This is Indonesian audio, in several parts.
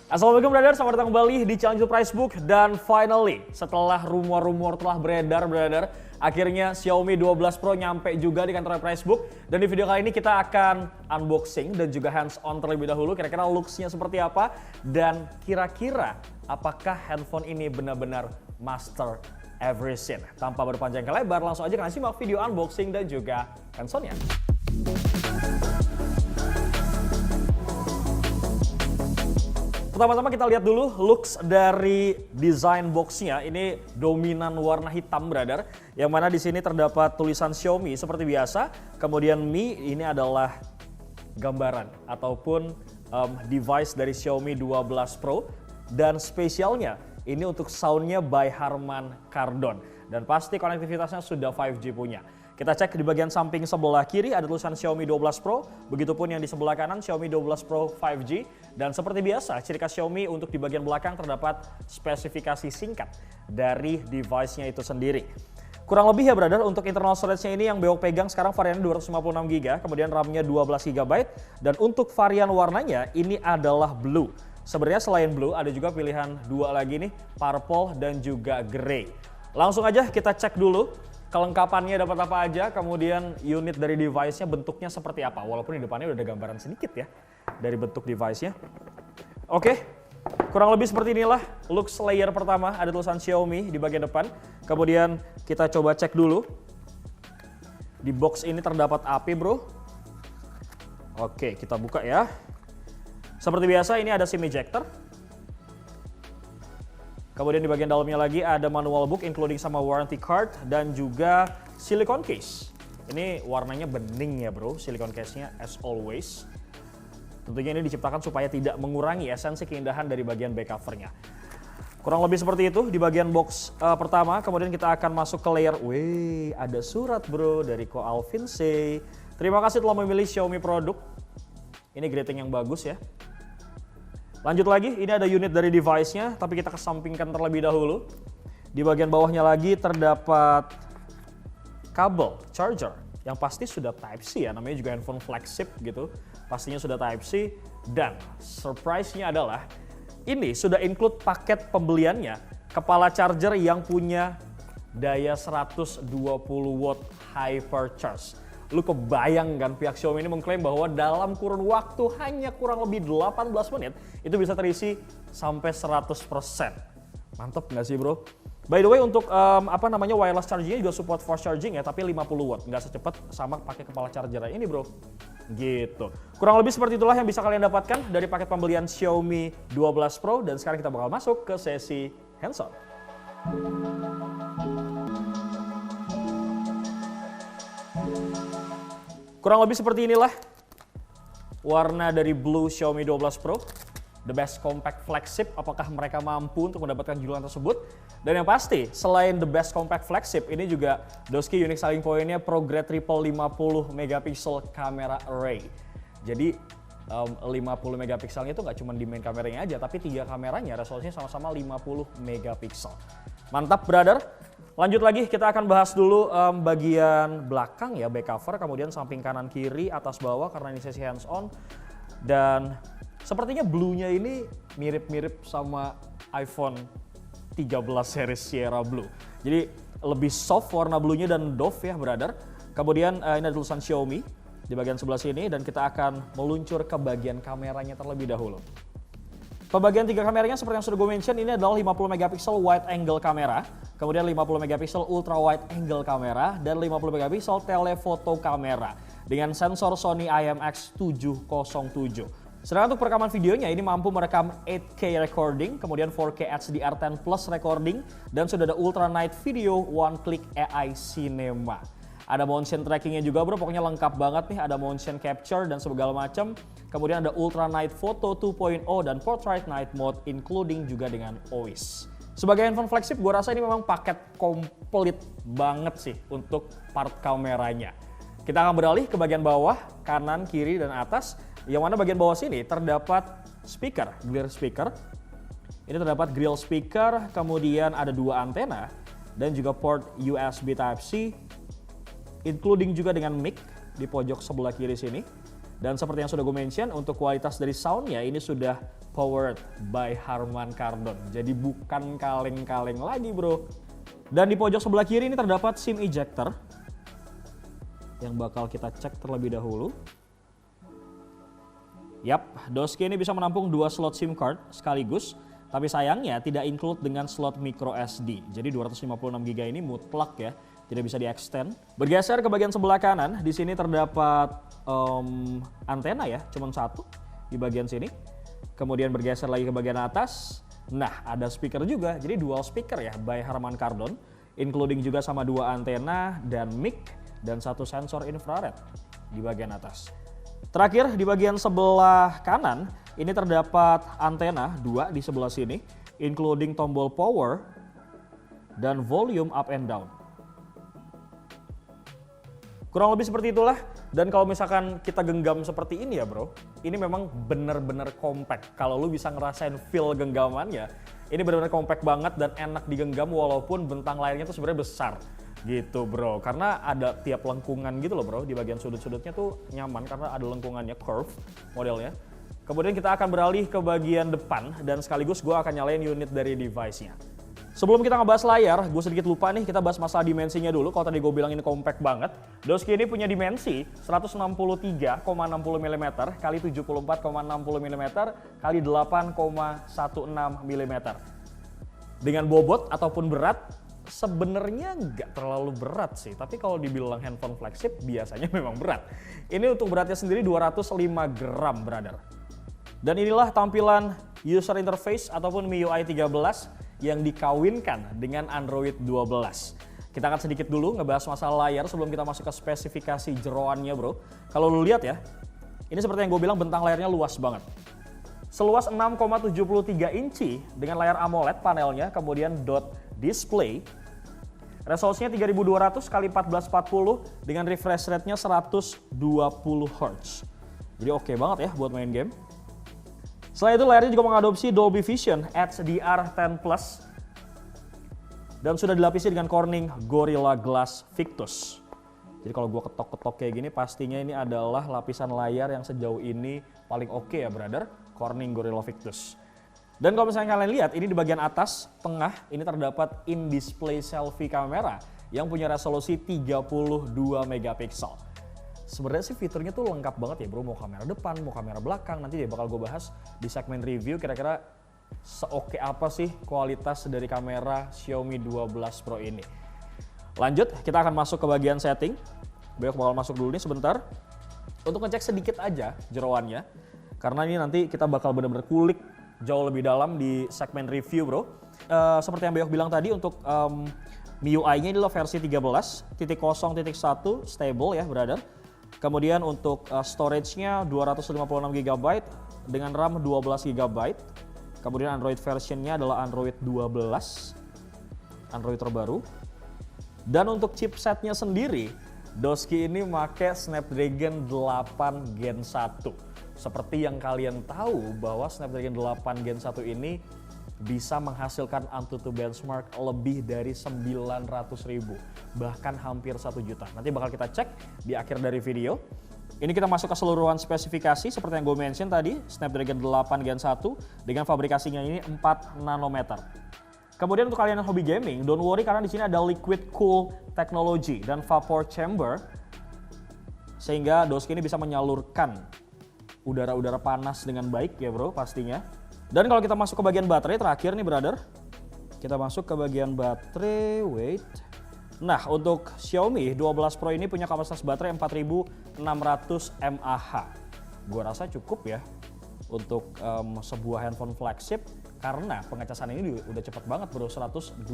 Assalamualaikum brother, selamat datang kembali di channel Pricebook. Dan finally, setelah rumor-rumor telah beredar brother, akhirnya Xiaomi 12 Pro nyampe juga di kantor Pricebook. Dan di video kali ini kita akan unboxing dan juga hands-on terlebih dahulu. Kira-kira looks-nya seperti apa dan kira-kira apakah handphone ini benar-benar master everything. Tanpa berpanjang ke lebar, langsung aja kita simak video unboxing dan juga hands-on-nya. Pertama-tama kita lihat dulu looks dari desain boxnya. Ini dominan warna hitam brother, yang mana di sini terdapat tulisan Xiaomi seperti biasa. Kemudian Mi ini adalah gambaran ataupun device dari Xiaomi 12 Pro. Dan spesialnya ini untuk soundnya by Harman Kardon. Dan pasti konektivitasnya sudah 5G punya. Kita cek di bagian samping sebelah kiri ada tulisan Xiaomi 12 Pro, begitupun yang di sebelah kanan Xiaomi 12 Pro 5G. Dan seperti biasa, ciri khas Xiaomi untuk di bagian belakang terdapat spesifikasi singkat dari device-nya itu sendiri. Kurang lebih ya brother, untuk internal storage-nya ini yang Bewok pegang sekarang variannya 256GB, kemudian RAM-nya 12GB, dan untuk varian warnanya ini adalah blue. Sebenarnya selain blue ada juga pilihan dua lagi nih, purple dan juga grey. Langsung aja kita cek dulu kelengkapannya dapat apa aja, kemudian unit dari device-nya bentuknya seperti apa. Walaupun di depannya udah ada gambaran sedikit ya dari bentuk device-nya. Oke, kurang lebih seperti inilah looks layer pertama. Ada tulisan Xiaomi di bagian depan. Kemudian kita coba cek dulu. Di box ini terdapat apa bro? Oke, kita buka ya. Seperti biasa ini ada SIM ejector. Kemudian di bagian dalamnya lagi ada manual book including sama warranty card dan juga silicone case. Ini warnanya bening ya bro, silicone case-nya as always. Tentunya ini diciptakan supaya tidak mengurangi esensi keindahan dari bagian back cover-nya. Kurang lebih seperti itu di bagian box pertama. Kemudian kita akan masuk ke layer. Wih, ada surat bro dari Ko Alvin C. Terima kasih telah memilih Xiaomi produk. Ini grading yang bagus ya. Lanjut lagi, ini ada unit dari device-nya, tapi kita kesampingkan terlebih dahulu. Di bagian bawahnya lagi terdapat kabel charger, yang pasti sudah Type-C ya, namanya juga handphone flagship gitu. Pastinya sudah Type-C, dan surprise-nya adalah ini sudah include paket pembeliannya, kepala charger yang punya daya 120 watt hypercharge. Lu kebayang kan pihak Xiaomi ini mengklaim bahwa dalam kurun waktu hanya kurang lebih 18 menit itu bisa terisi sampai 100%. Mantep nggak sih bro? By the way untuk wireless chargingnya juga support fast charging ya, tapi 50 watt. Nggak secepat sama pakai kepala charger ini bro. Gitu. Kurang lebih seperti itulah yang bisa kalian dapatkan dari paket pembelian Xiaomi 12 Pro. Dan sekarang kita bakal masuk ke sesi hands-on. Kurang lebih seperti inilah warna dari blue Xiaomi 12 Pro. The best compact flagship, apakah mereka mampu untuk mendapatkan julukan tersebut? Dan yang pasti, selain the best compact flagship, ini juga Doski unique selling point-nya ProGrade Triple 50 megapiksel camera array. Jadi 50 megapikselnya itu nggak cuma di main kameranya aja, tapi 3 kameranya resolusinya sama-sama 50 megapiksel. Mantap brother. Lanjut lagi, kita akan bahas dulu bagian belakang ya, back cover, kemudian samping kanan kiri, atas bawah karena ini sesi hands on. Dan sepertinya blue-nya ini mirip-mirip sama iPhone 13 series Sierra Blue. Jadi lebih soft warna blue-nya dan doff ya brother. Kemudian ini ada tulisan Xiaomi di bagian sebelah sini dan kita akan meluncur ke bagian kameranya terlebih dahulu. Pembagian 3 kameranya seperti yang sudah gue mention, ini adalah 50 megapiksel wide angle kamera, kemudian 50 megapiksel ultra wide angle kamera, dan 50 megapiksel telephoto kamera dengan sensor Sony IMX707. Sedangkan untuk perekaman videonya ini mampu merekam 8K recording, kemudian 4K HDR10 plus recording, dan sudah ada ultra night video one click AI cinema. Ada motion trackingnya juga bro, pokoknya lengkap banget nih, ada motion capture dan segala macam. Kemudian ada Ultra Night Photo 2.0 dan Portrait Night Mode including juga dengan OIS. Sebagai handphone flagship, gue rasa ini memang paket komplit banget sih untuk part kameranya. Kita akan beralih ke bagian bawah, kanan, kiri, dan atas. Yang mana bagian bawah sini terdapat speaker, gear speaker. Ini terdapat grill speaker, kemudian ada 2 antena, dan juga port USB Type-C, including juga dengan mic di pojok sebelah kiri sini. Dan seperti yang sudah gue mention, untuk kualitas dari soundnya ini sudah powered by Harman Kardon. Jadi bukan kaleng-kaleng lagi bro. Dan di pojok sebelah kiri ini terdapat SIM ejector yang bakal kita cek terlebih dahulu. Yap, Doski ini bisa menampung 2 slot SIM card sekaligus, tapi sayangnya tidak include dengan slot micro SD. Jadi 256GB ini mutlak ya, tidak bisa di-extend. Bergeser ke bagian sebelah kanan, di sini terdapat antena ya, cuma 1 di bagian sini. Kemudian bergeser lagi ke bagian atas. Nah, ada speaker juga, jadi dual speaker ya by Harman Kardon, including juga sama 2 antena dan mic dan 1 sensor infrared di bagian atas. Terakhir di bagian sebelah kanan, ini terdapat antena 2 di sebelah sini, including tombol power dan volume up and down. Kurang lebih seperti itulah. Dan kalau misalkan kita genggam seperti ini ya bro, ini memang bener-bener compact. Kalau lu bisa ngerasain feel genggamannya, ini bener-bener compact banget dan enak digenggam walaupun bentang layarnya tuh sebenarnya besar gitu bro. Karena ada tiap lengkungan gitu loh bro, di bagian sudut-sudutnya tuh nyaman karena ada lengkungannya curve modelnya. Kemudian kita akan beralih ke bagian depan dan sekaligus gue akan nyalain unit dari device-nya. Sebelum kita ngebahas layar, gue sedikit lupa nih, kita bahas masalah dimensinya dulu. Kalau tadi gue bilang ini compact banget, Doski ini punya dimensi 163,60 mm kali 74,60 mm kali 8,16 mm. Dengan bobot ataupun berat, sebenarnya nggak terlalu berat sih. Tapi kalau dibilang handphone flagship, biasanya memang berat. Ini untuk beratnya sendiri 205 gram, brother. Dan inilah tampilan user interface ataupun MIUI 13 yang dikawinkan dengan Android 12. Kita akan sedikit dulu ngebahas masalah layar sebelum kita masuk ke spesifikasi jeroannya bro. Kalau lu lihat ya, ini seperti yang gue bilang bentang layarnya luas banget. Seluas 6,73 inci dengan layar AMOLED panelnya, kemudian dot display. Resolusinya 3200 x 1440 dengan refresh rate-nya 120 Hz. Jadi oke banget ya buat main game. Selain itu layarnya juga mengadopsi Dolby Vision HDR10+, dan sudah dilapisi dengan Corning Gorilla Glass Victus. Jadi kalau gue ketok-ketok kayak gini pastinya ini adalah lapisan layar yang sejauh ini paling oke ya brother, Corning Gorilla Victus. Dan kalau misalnya kalian lihat ini di bagian atas tengah ini terdapat in-display selfie kamera yang punya resolusi 32 megapiksel. Sebenarnya sih fiturnya tuh lengkap banget ya bro, mau kamera depan, mau kamera belakang, nanti deh bakal gue bahas di segmen review kira-kira seoke apa sih kualitas dari kamera Xiaomi 12 Pro ini. Lanjut, kita akan masuk ke bagian setting. Beok bakal masuk dulu nih sebentar untuk ngecek sedikit aja jeroannya, karena ini nanti kita bakal benar-benar kulik jauh lebih dalam di segmen review bro. Seperti yang Beok bilang tadi, untuk MIUI-nya adalah versi 13.0.1 stable ya brother. Kemudian untuk storage-nya 256GB dengan RAM 12GB. Kemudian Android version-nya adalah Android 12, Android terbaru. Dan untuk chipset-nya sendiri, Doski ini pakai Snapdragon 8 Gen 1. Seperti yang kalian tahu bahwa Snapdragon 8 Gen 1 ini bisa menghasilkan AnTuTu benchmark lebih dari 900.000, bahkan hampir 1 juta. Nanti bakal kita cek di akhir dari video. Ini kita masuk ke seluruhan spesifikasi seperti yang gue mention tadi, Snapdragon 8 Gen 1 dengan fabrikasinya ini 4 nanometer. Kemudian untuk kalian yang hobi gaming, don't worry karena di sini ada liquid cool technology dan vapor chamber, sehingga Doski ini bisa menyalurkan udara-udara panas dengan baik ya bro pastinya. Dan kalau kita masuk ke bagian baterai terakhir nih brother, kita masuk ke bagian baterai, wait. Nah untuk Xiaomi 12 Pro ini punya kapasitas baterai 4600 mAh. Gua rasa cukup ya untuk sebuah handphone flagship, karena pengecasan ini udah cepet banget bro, 120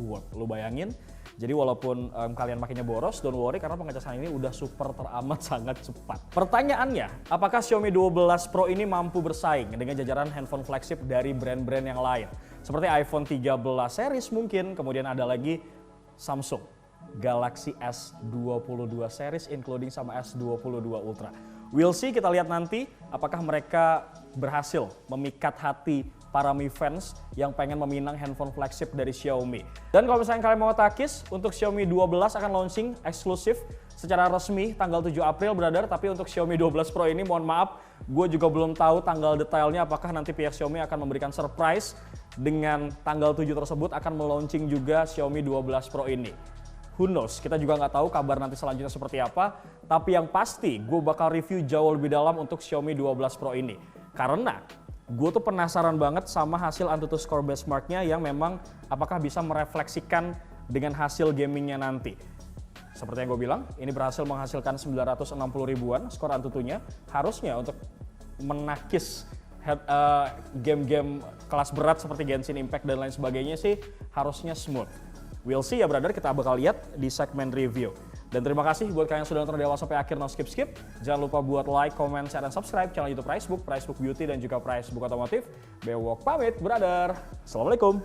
watt. Lu bayangin, jadi walaupun kalian makinnya boros, don't worry karena pengecasan ini udah super teramat sangat cepat. Pertanyaannya, apakah Xiaomi 12 Pro ini mampu bersaing dengan jajaran handphone flagship dari brand-brand yang lain? Seperti iPhone 13 series mungkin, kemudian ada lagi Samsung Galaxy S22 series including sama S22 Ultra. We'll see, kita lihat nanti apakah mereka berhasil memikat hati para Mi fans yang pengen meminang handphone flagship dari Xiaomi. Dan kalau misalnya kalian mau takis, untuk Xiaomi 12 akan launching eksklusif secara resmi tanggal 7 April, brother. Tapi untuk Xiaomi 12 Pro ini, mohon maaf, gue juga belum tahu tanggal detailnya apakah nanti pihak Xiaomi akan memberikan surprise dengan tanggal 7 tersebut akan melaunching juga Xiaomi 12 Pro ini. Who knows, kita juga nggak tahu kabar nanti selanjutnya seperti apa. Tapi yang pasti, gue bakal review jauh lebih dalam untuk Xiaomi 12 Pro ini. Karena gue tuh penasaran banget sama hasil AnTuTu Score Benchmark-nya yang memang apakah bisa merefleksikan dengan hasil gamingnya nanti. Seperti yang gue bilang, ini berhasil menghasilkan 960 ribuan skor AnTuTu-nya. Harusnya untuk menakis game-game kelas berat seperti Genshin Impact dan lain sebagainya sih harusnya smooth. We'll see ya brother, kita bakal lihat di segmen review. Dan terima kasih buat kalian yang sudah nonton dari awal sampai akhir, no skip-skip. Jangan lupa buat like, comment, share, dan subscribe channel YouTube Pricebook, Pricebook Beauty, dan juga Pricebook Otomotif. Bewok pamit brother. Assalamualaikum.